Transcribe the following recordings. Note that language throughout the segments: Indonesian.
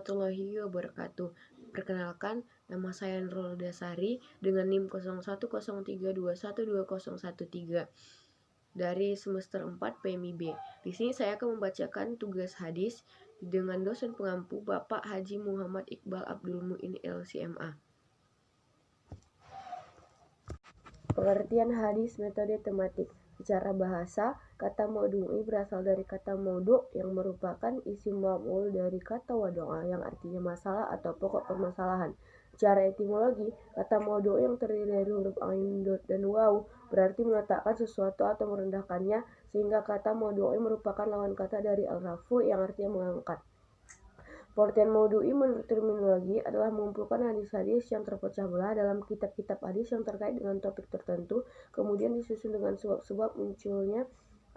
warahmatullahi wabarakatuh. Perkenalkan, nama saya Nurul Dasari dengan NIM 0103212013 dari semester 4 PMIB. Di sini saya akan membacakan tugas hadis dengan dosen pengampu Bapak Haji Muhammad Iqbal Abdul Muin LCMA. Pengertian hadis metode tematik. Secara bahasa, kata maudu'i berasal dari kata maudu' yang merupakan isim maf'ul dari kata wadu'a yang artinya masalah atau pokok permasalahan. Secara etimologi, kata maudu' yang terdiri dari huruf ain, dot, dan waw berarti meletakkan sesuatu atau merendahkannya, sehingga kata maudu'i merupakan lawan kata dari al-rafu yang artinya mengangkat. Pengertian maudu'i menurut terminologi adalah mengumpulkan hadis-hadis yang terpecah belah dalam kitab-kitab hadis yang terkait dengan topik tertentu, kemudian disusun dengan sebab-sebab munculnya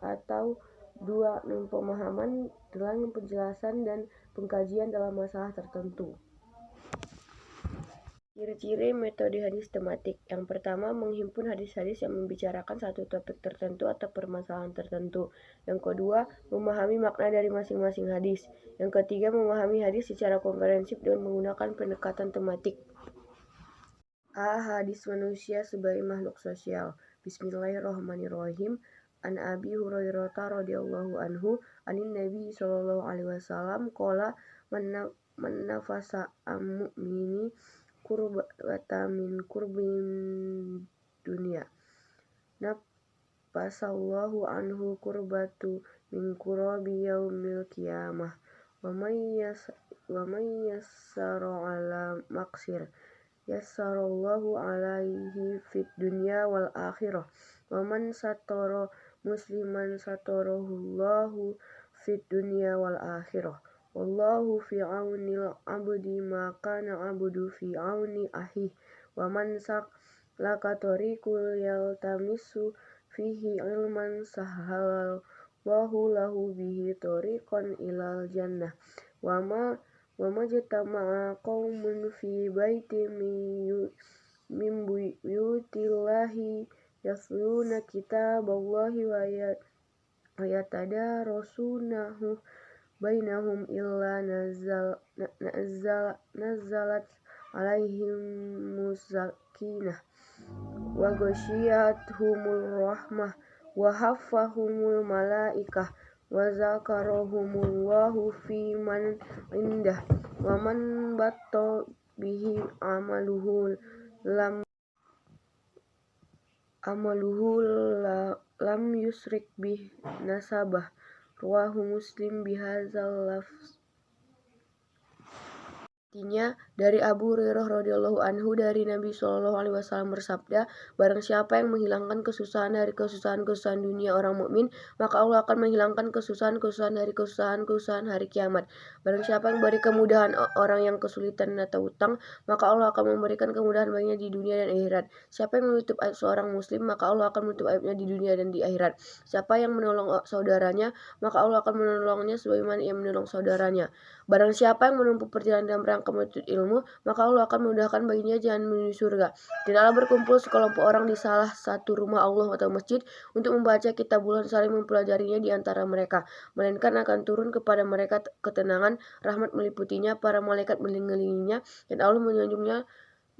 atau dua pemahaman dalam penjelasan dan pengkajian dalam masalah tertentu. Ciri-ciri metode hadis tematik. Yang pertama, menghimpun hadis-hadis yang membicarakan satu topik tertentu atau permasalahan tertentu. Yang kedua, memahami makna dari masing-masing hadis. Yang ketiga, memahami hadis secara komprehensif dengan menggunakan pendekatan tematik. Hadis manusia sebagai makhluk sosial. Bismillahirrahmanirrahim. An Abi Hurairah radhiyallahu anhu, anin Nabi sallallahu alaihi wasallam qala man nafasa mu'mini kurbata min kurbin dunia nafasallahu anhu kurbatu min kurabi yaumil qiyamah wa may yassara ala maksir yassarallahu alaihi fid dunya wal akhirah wa man satara musliman satarahullahu fid dunya wal akhirah. Wallahu fi aunil abdi ma kana abdu fi auni ahih wa man salaka tariqul yaltamisu fihi ilman sahhalallahu lahu bihi tariqan ilal jannah wa majtama'a qaumun fi baitin min buyutillahi yasluna kitaballahi wa yatadarasunahu bainahum illa nazalat alaihim musakinah wa ghasyiyatuhumur rahmah wa haffahumul malaikah wa zakarahumullahu fi man indah wa man batta bihi amaluhu lam yusrik bih nasabah. Rawahu Muslim bihadzal lafz. Artinya, dari Abu Hurairah radhiyallahu anhu dari Nabi sallallahu alaihi wasallam bersabda, barang siapa yang menghilangkan kesusahan dari kesusahan-kesusahan dunia orang mukmin, maka Allah akan menghilangkan kesusahan-kesusahan dari kesusahan-kesusahan hari kiamat. Barang siapa yang beri kemudahan orang yang kesulitan atau utang, maka Allah akan memberikan kemudahan baginya di dunia dan akhirat. Siapa yang menutup aib seorang muslim, maka Allah akan menutup aibnya di dunia dan di akhirat. Siapa yang menolong saudaranya, maka Allah akan menolongnya sebagaimana ia menolong saudaranya. Barang siapa yang menempuh perjalanan dalam rangka menuntut ilmu, maka Allah akan memudahkan baginya jalan menuju surga. Tidaklah berkumpul sekelompok orang di salah satu rumah Allah atau masjid untuk membaca kitabullah dan saling mempelajarinya di antara mereka, melainkan akan turun kepada mereka ketenangan, rahmat meliputinya, para malaikat mengelilinginya, dan Allah menyanjungnya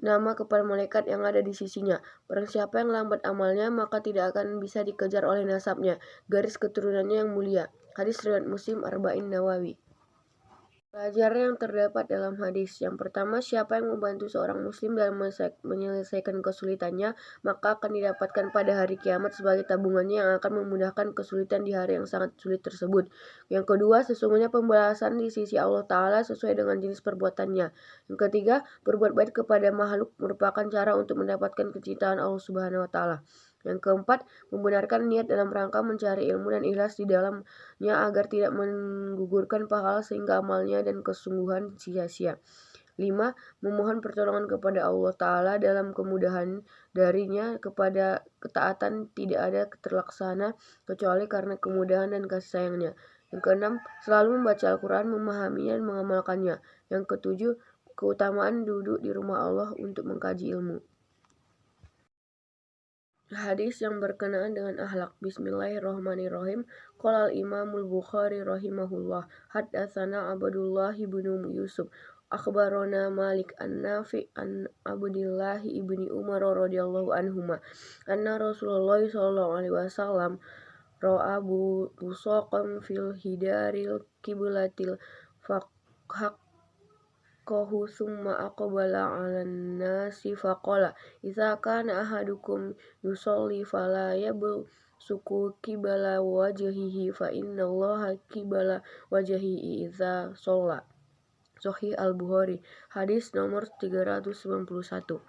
nama kepada malaikat yang ada di sisinya. Barang siapa yang lambat amalnya, maka tidak akan bisa dikejar oleh nasabnya, garis keturunannya yang mulia. Hadis riwayat Muslim Arba'in Nawawi. Pelajaran yang terdapat dalam hadis. Yang pertama, siapa yang membantu seorang muslim dalam menyelesaikan kesulitannya, maka akan didapatkan pada hari kiamat sebagai tabungannya yang akan memudahkan kesulitan di hari yang sangat sulit tersebut. Yang kedua, sesungguhnya pembalasan di sisi Allah Ta'ala sesuai dengan jenis perbuatannya. Yang ketiga, berbuat baik kepada makhluk merupakan cara untuk mendapatkan kecintaan Allah Subhanahu wa Ta'ala. Yang keempat, membenarkan niat dalam rangka mencari ilmu dan ikhlas di dalamnya agar tidak menggugurkan pahala sehingga amalnya dan kesungguhan sia-sia. 5. Memohon pertolongan kepada Allah Ta'ala dalam kemudahan darinya kepada ketaatan tidak ada terlaksana kecuali karena kemudahan dan kasih sayangnya. Yang keenam, selalu membaca Al-Quran, memahaminya dan mengamalkannya. Yang ketujuh, keutamaan duduk di rumah Allah untuk mengkaji ilmu. Hadis yang berkenaan dengan akhlak. Bismillahirrahmanirrahim. Qala al-Imamul Bukhari rahimahullah. Haddatsana Abdullah ibnu Yusuf. Akhbarona Malik an-Nafi an Abdullah ibni Umar radhiyallahu anhuma. Anna Rasulullah sallallahu alaihi wasallam ra'a busaqan fil hidaril kiblatil faqhaq qahu summa aqbala 'alan nasi faqala idza kana ahadukum yusolli fala yabsuku qibala wajhihi fa innallaha qibala wajhihi idza sholla. Sahih Al-Bukhari, hadis nomor 391.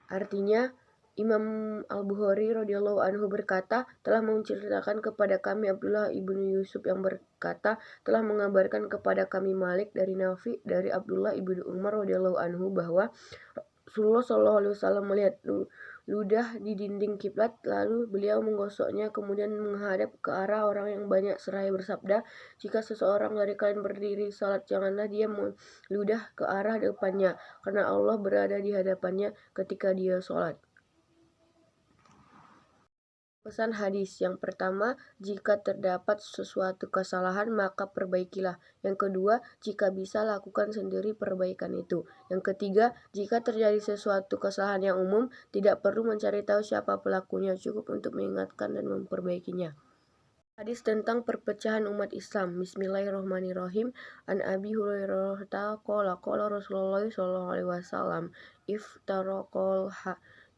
Artinya, Imam Al-Bukhari radhiyallahu anhu berkata, telah menceritakan kepada kami Abdullah ibnu Yusuf yang berkata, telah mengabarkan kepada kami Malik dari Nafi dari Abdullah ibnu Umar radhiyallahu anhu bahwa Rasulullah sallallahu alaihi wasallam melihat ludah di dinding kiblat, lalu beliau menggosoknya kemudian menghadap ke arah orang yang banyak seraya bersabda, jika seseorang dari kalian berdiri salat, janganlah dia meludah ke arah depannya, karena Allah berada di hadapannya ketika dia sholat. Pesan hadis yang pertama, jika terdapat sesuatu kesalahan maka perbaikilah. Yang kedua, jika bisa lakukan sendiri perbaikan itu. Yang ketiga, jika terjadi sesuatu kesalahan yang umum, tidak perlu mencari tahu siapa pelakunya, cukup untuk mengingatkan dan memperbaikinya. Hadis tentang perpecahan umat Islam. Bismillahirrahmanirrahim. An Abi Hurairah qala qala Rasulullah sallallahu alaihi wasallam iftaraqal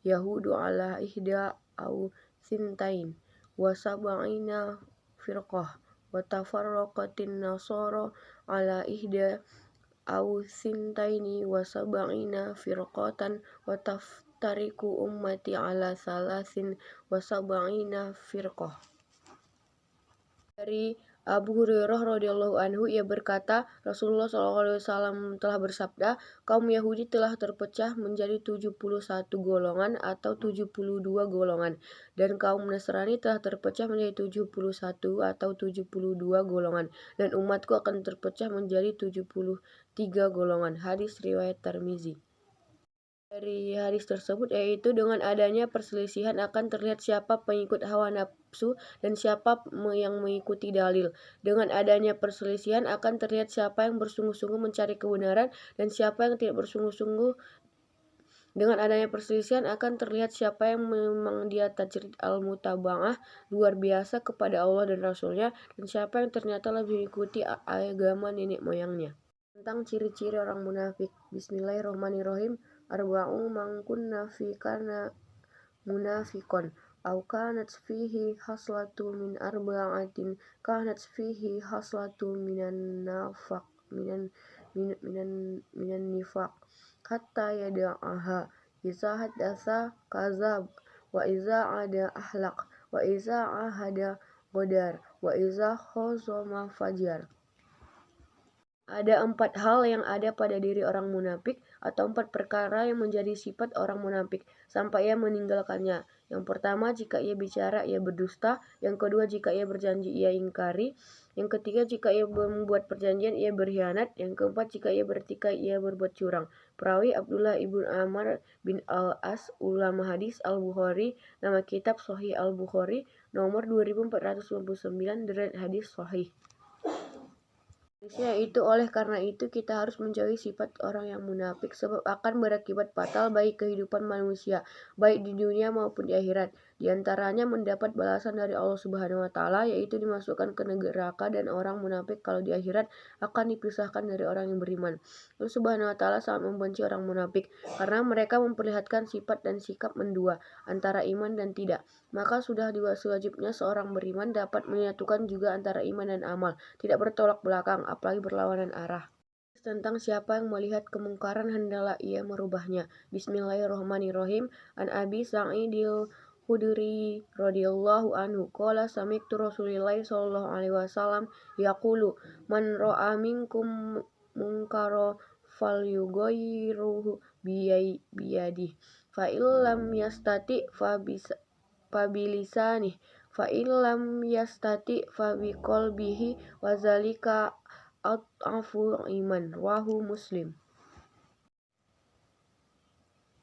yahudu ala ihda au sintain wa sab'ina firqah wa tafarraqatin nasara ala ihda au sintaini wa sab'ina firqatan wa taftariku ummati ala salasin wa sab'ina firqah. Dari Abu Hurairah radhiyallahu anhu, ia berkata, Rasulullah SAW telah bersabda, kaum Yahudi telah terpecah menjadi 71 golongan atau 72 golongan, dan kaum Nasrani telah terpecah menjadi 71 atau 72 golongan, dan umatku akan terpecah menjadi 73 golongan. Hadis riwayat Tirmizi. Dari hadis tersebut yaitu dengan adanya perselisihan akan terlihat siapa pengikut hawa nafsu dan siapa yang mengikuti dalil. Dengan adanya perselisihan akan terlihat siapa yang bersungguh-sungguh mencari kebenaran dan siapa yang tidak bersungguh-sungguh. Dengan adanya perselisihan akan terlihat siapa yang memang dia tajrid al-mutaba'ah luar biasa kepada Allah dan Rasulnya, dan siapa yang ternyata lebih mengikuti agama nenek moyangnya. Tentang ciri-ciri orang munafik. Bismillahirrahmanirrahim. Arba'u man kunna fi kana munafiqan aw kanat fihi haslatu min arba'atin kanat fihi haslatu minan nafaq minan nifaq hatta yada'aha iza haddatsa kazab wa iza ada ahlak wa iza ahada qadar wa iza khazama fajar. Ada 4 hal yang ada pada diri orang munafik atau 4 perkara yang menjadi sifat orang munafik sampai ia meninggalkannya. Yang pertama, jika ia bicara ia berdusta. Yang kedua, jika ia berjanji ia ingkari. Yang ketiga, jika ia membuat perjanjian ia berkhianat. Yang keempat, jika ia bertikai ia berbuat curang. Perawi Abdullah ibn Amr bin Al-As, ulama hadis Al-Bukhari. Nama kitab Sahih Al-Bukhari nomor 2499, derajat hadis sahih. Itu oleh karena itu kita harus menjauhi sifat orang yang munafik, sebab akan berakibat fatal bagi kehidupan manusia, baik di dunia maupun di akhirat. Di antaranya mendapat balasan dari Allah Subhanahu wa taala, yaitu dimasukkan ke neraka, dan orang munafik kalau di akhirat akan dipisahkan dari orang yang beriman. Allah Subhanahu wa taala sangat membenci orang munafik karena mereka memperlihatkan sifat dan sikap mendua antara iman dan tidak. Maka sudah wajibnya seorang beriman dapat menyatukan juga antara iman dan amal, tidak bertolak belakang, apalagi berlawanan arah. Tentang siapa yang melihat kemungkaran hendaklah ia merubahnya. Bismillahirrahmanirrahim. An Abi Sa'idil Khudri radhiyallahu anhu qala sami'tu Rasulillah sallallahu alaihi wasallam yaqulu man ra'a minkum munkara falyughayyiruhu biyadihi fa illam yastati fa bilisanih fa illam yastati fa biqalbihi wa zalika ad'afu iman. Rawahu Muslim.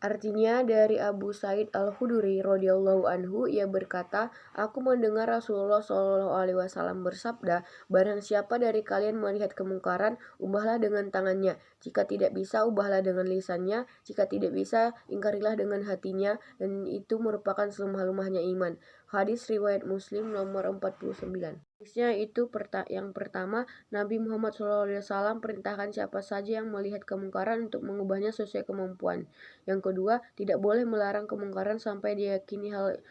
Artinya dari Abu Sa'id Al-Khudri radhiyallahu anhu, ia berkata, aku mendengar Rasulullah shallallahu alaihi wasallam bersabda, barang siapa dari kalian melihat kemungkaran, ubahlah dengan tangannya. Jika tidak bisa, ubahlah dengan lisannya. Jika tidak bisa, ingkarilah dengan hatinya, dan itu merupakan selemah-lemahnya iman. Hadis riwayat Muslim nomor 49. Hadisnya itu yang pertama, Nabi Muhammad SAW perintahkan siapa saja yang melihat kemungkaran untuk mengubahnya sesuai kemampuan. Yang kedua, tidak boleh melarang kemungkaran sampai diyakini hal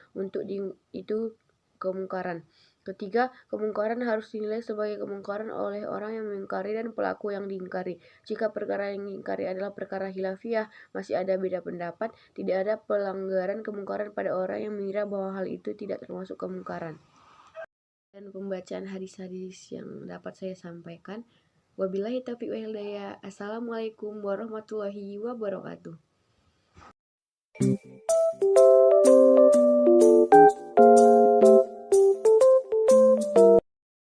itu kemungkaran. Ketiga, kemungkaran harus dinilai sebagai kemungkaran oleh orang yang mengingkari dan pelaku yang diingkari. Jika perkara yang diingkari adalah perkara khilafiyah, masih ada beda pendapat, tidak ada pelanggaran kemungkaran pada orang yang mengira bahwa hal itu tidak termasuk kemungkaran. Dan pembacaan hadis-hadis yang dapat saya sampaikan. Wabillahi taufiq wal hidayah. Assalamualaikum warahmatullahi wabarakatuh.